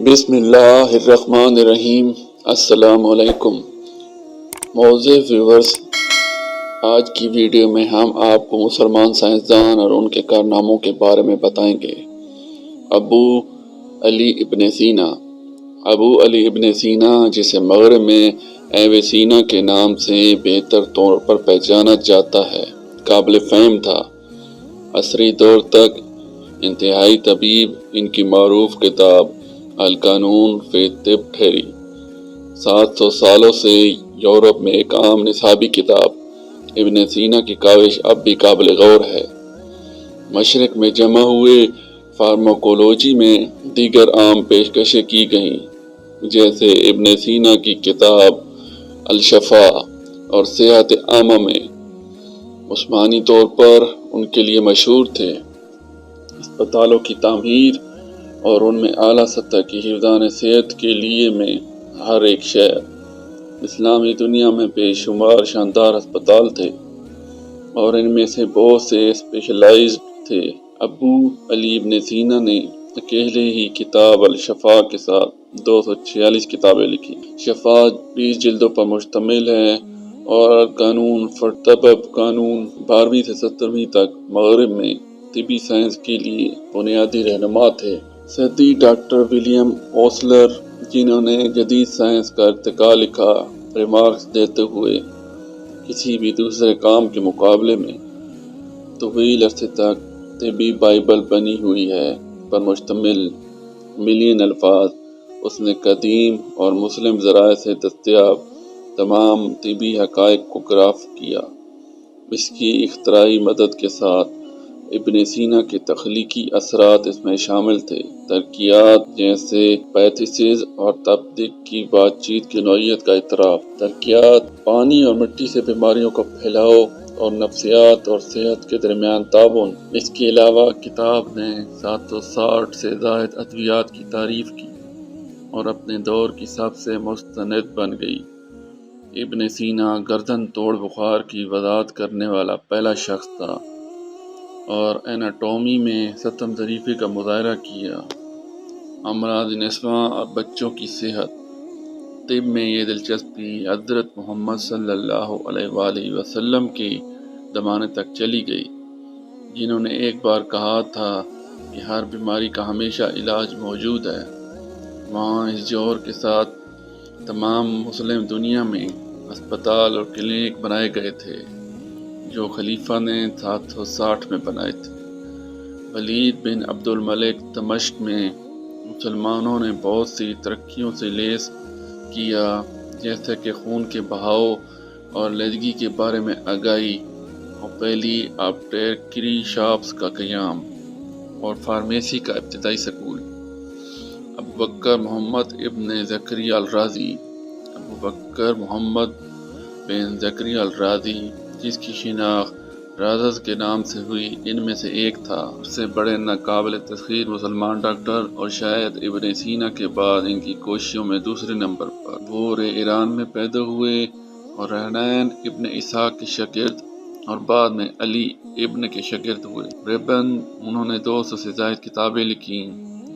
بسم اللہ الرحمن الرحیم۔ السلام علیکم معزز ویورز، آج کی ویڈیو میں ہم آپ کو مسلمان سائنسدان اور ان کے کارناموں کے بارے میں بتائیں گے۔ ابو علی ابن سینا۔ ابو علی ابن سینا، جسے مغرب میں ایویسینا کے نام سے بہتر طور پر پہچانا جاتا ہے، قابل فہم تھا۔ عصری دور تک انتہائی طبیب ان کی معروف کتاب القانون فی الطب ٹھہری۔ 700 سالوں سے یورپ میں ایک عام نصابی کتاب ابن سینا کی کاوش اب بھی قابل غور ہے۔ مشرق میں جمع ہوئے فارماکولوجی میں دیگر عام پیشکشیں کی گئیں، جیسے ابن سینا کی کتاب الشفا اور صحت عامہ میں عثمانی طور پر ان کے لیے مشہور تھے۔ اسپتالوں کی تعمیر اور ان میں اعلیٰ سطح کی حفظان صحت کے لیے میں ہر ایک شہر اسلامی دنیا میں بے شمار شاندار اسپتال تھے، اور ان میں سے بہت سے اسپیشلائزڈ تھے۔ ابو علی ابن سینا نے اکیلے ہی کتاب الشفا کے ساتھ 246 کتابیں لکھی۔ شفا 20 جلدوں پر مشتمل ہے، اور قانون فی الطب قانون 12ویں سے 17ویں تک مغرب میں طبی سائنس کے لیے بنیادی رہنما تھے۔ سیدی ڈاکٹر ولیم اوسلر، جنہوں نے جدید سائنس کا ارتقاء لکھا، ریمارکس دیتے ہوئے کسی بھی دوسرے کام کے مقابلے میں طویل عرصے تک طبی بائبل بنی ہوئی ہے پر مشتمل ملین الفاظ اس نے قدیم اور مسلم ذرائع سے دستیاب تمام طبی حقائق کو گراف کیا۔ اس کی اختراعی مدد کے ساتھ ابن سینا کے تخلیقی اثرات اس میں شامل تھے۔ ترقیات جیسے پیتھیسز اور تبدیق کی بات چیت کی نوعیت کا اعتراف، ترقیات پانی اور مٹی سے بیماریوں کا پھیلاؤ اور نفسیات اور صحت کے درمیان تعاون۔ اس کے علاوہ کتاب نے 760 سے زائد ادویات کی تعریف کی اور اپنے دور کی سب سے مستند بن گئی۔ ابن سینا گردن توڑ بخار کی وضاحت کرنے والا پہلا شخص تھا، اور ایناٹومی میں ستم ظریفے کا مظاہرہ کیا۔ امراض نسواں اور بچوں کی صحت۔ طب میں یہ دلچسپی حضرت محمد صلی اللہ علیہ وآلہ وسلم کے زمانے تک چلی گئی، جنہوں نے ایک بار کہا تھا کہ ہر بیماری کا ہمیشہ علاج موجود ہے۔ وہاں اس جوہر کے ساتھ تمام مسلم دنیا میں اسپتال اور کلینک بنائے گئے تھے، جو خلیفہ نے 760 میں بنائے تھے۔ ولید بن عبد الملک دمشق میں مسلمانوں نے بہت سی ترقیوں سے لیس کیا، جیسے کہ خون کے بہاؤ اور لیدگی کے بارے میں آگاہی، اور پہلی آپٹیکری شاپس کا قیام، اور فارمیسی کا ابتدائی سکول۔ ابوبکر محمد ابن زکریا الرازی۔ ابوبکر محمد بن زکریا الرازی، جس کی شناخت رازز کے نام سے ہوئی، ان میں سے ایک تھا۔ اس سے بڑے ناقابل تسخیر مسلمان ڈاکٹر، اور شاید ابن سینا کے بعد ان کی کوششوں میں دوسرے نمبر پر۔ وہ ایران میں پیدا ہوئے اور حنین ابن اسحاق کے شاگرد اور بعد میں علی ابن کے شاگرد ہوئے۔ رباً انہوں نے 200 سے زائد کتابیں لکھیں،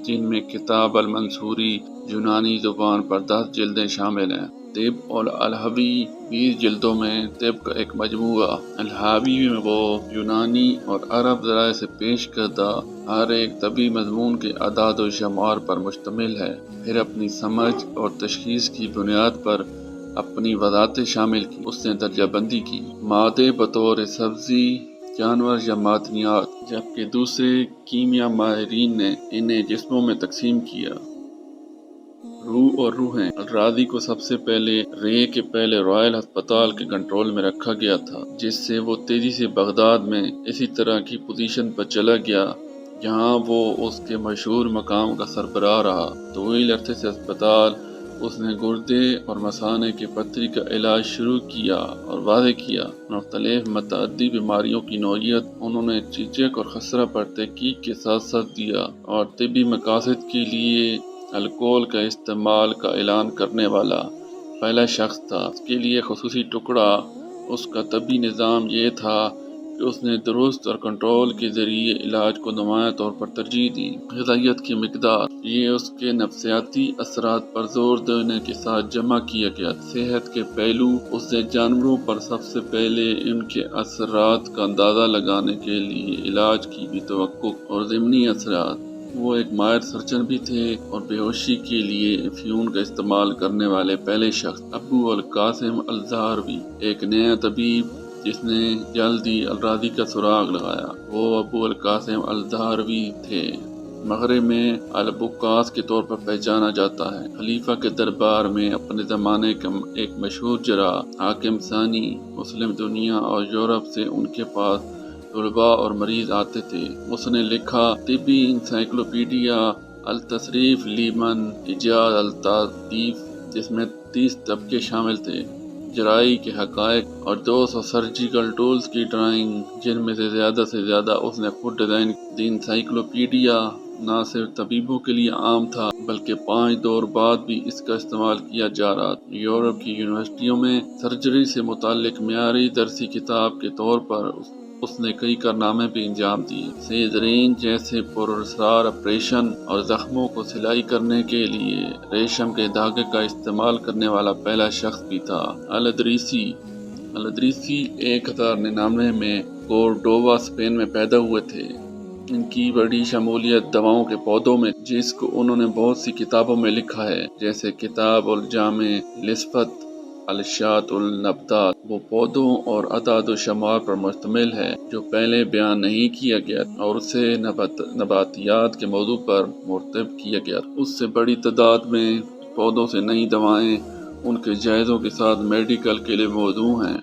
جن میں کتاب المنصوری یونانی زبان پر 10 جلدیں شامل ہیں۔ طب الحاوی 20 جلدوں میں طب کا ایک مجموعہ۔ الحاوی میں وہ یونانی اور عرب ذرائع سے پیش کردہ ہر ایک طبی مضمون کے اعداد و شمار پر مشتمل ہے۔ پھر اپنی سمجھ اور تشخیص کی بنیاد پر اپنی وضاحتیں شامل کی۔ اس نے درجہ بندی کی، مادے بطور سبزی، جانور یا معدنیات، جبکہ دوسرے کیمیا ماہرین نے انہیں جسموں میں تقسیم کیا۔ روح اور روحیں۔ الرازی کو سب سے پہلے رے کے پہلے رائل ہسپتال کے کنٹرول میں رکھا گیا تھا، جس سے وہ تیزی سے بغداد میں اسی طرح کی پوزیشن پر چلا گیا، جہاں وہ اس کے مشہور مقام کا سربراہ رہا۔ طویل عرصے سے اسپتال اس نے گردے اور مثانے کی پتھری کا علاج شروع کیا اور واضح کیا۔ مختلف متعدی بیماریوں کی نوعیت انہوں نے چیچک اور خسرہ پر تحقیق کے ساتھ ساتھ دیا، اور طبی مقاصد کے لیے الکحل کا استعمال کا اعلان کرنے والا پہلا شخص تھا۔ اس کے لیے خصوصی ٹکڑا اس کا طبی نظام یہ تھا کہ اس نے درست اور کنٹرول کے ذریعے علاج کو نمایاں طور پر ترجیح دی۔ غذائیت کی مقدار۔ یہ اس کے نفسیاتی اثرات پر زور دینے کے ساتھ جمع کیا گیا۔ صحت کے پہلو: اس نے جانوروں پر سب سے پہلے ان کے اثرات کا اندازہ لگانے کے لیے علاج کی بھی توقع اور ضمنی اثرات۔ وہ ایک ماہر سرجن بھی تھے اور بے ہوشی کے لیے افیون کا استعمال کرنے والے پہلے شخص۔ ابو القاسم الزہراوی، ایک نیا طبیب جس نے جلدی الراضی کا سراغ لگایا، وہ ابو القاسم الزہراوی تھے۔ مغرب میں الابقاص کے طور پر پہچانا جاتا ہے۔ خلیفہ کے دربار میں اپنے زمانے کا ایک مشہور جراح، حاکم ثانی، مسلم دنیا اور یورپ سے ان کے پاس طلباء اور مریض آتے تھے۔ اس نے لکھا طبی انسائکلوپیڈیا التصریف لیمن ایجاد التادیف، جس میں 30 طبقے شامل تھے، جراحی کے حقائق اور 200 سرجیکل ٹولز کی ڈرائنگ، جن میں سے زیادہ اس نے خود ڈیزائن کی۔ انسائکلوپیڈیا نہ صرف طبیبوں کے لیے عام تھا بلکہ 5 دور بعد بھی اس کا استعمال کیا جا رہا تھا۔ یورپ کی یونیورسٹیوں میں سرجری سے متعلق معیاری درسی کتاب کے طور پر اس نے کئی کارنامے بھی انجام دیے۔ سیزرین جیسے پراسرار آپریشن اور زخموں کو سلائی کرنے کے لیے ریشم کے دھاگے کا استعمال کرنے والا پہلا شخص بھی تھا۔ الادریسی 1099 میں کورڈوبا، اسپین میں پیدا ہوئے تھے۔ ان کی بڑی شمولیت دواؤں کے پودوں میں، جس کو انہوں نے بہت سی کتابوں میں لکھا ہے، جیسے کتاب الجامع لصفت الاشیاء النباتات۔ وہ پودوں اور اعداد و شمار پر مشتمل ہے جو پہلے بیان نہیں کیا گیا اور اسے نباتیات کے موضوع پر مرتب کیا گیا۔ اس سے بڑی تعداد میں پودوں سے نئی دوائیں ان کے جائزوں کے ساتھ میڈیکل کے لیے موزوں ہیں۔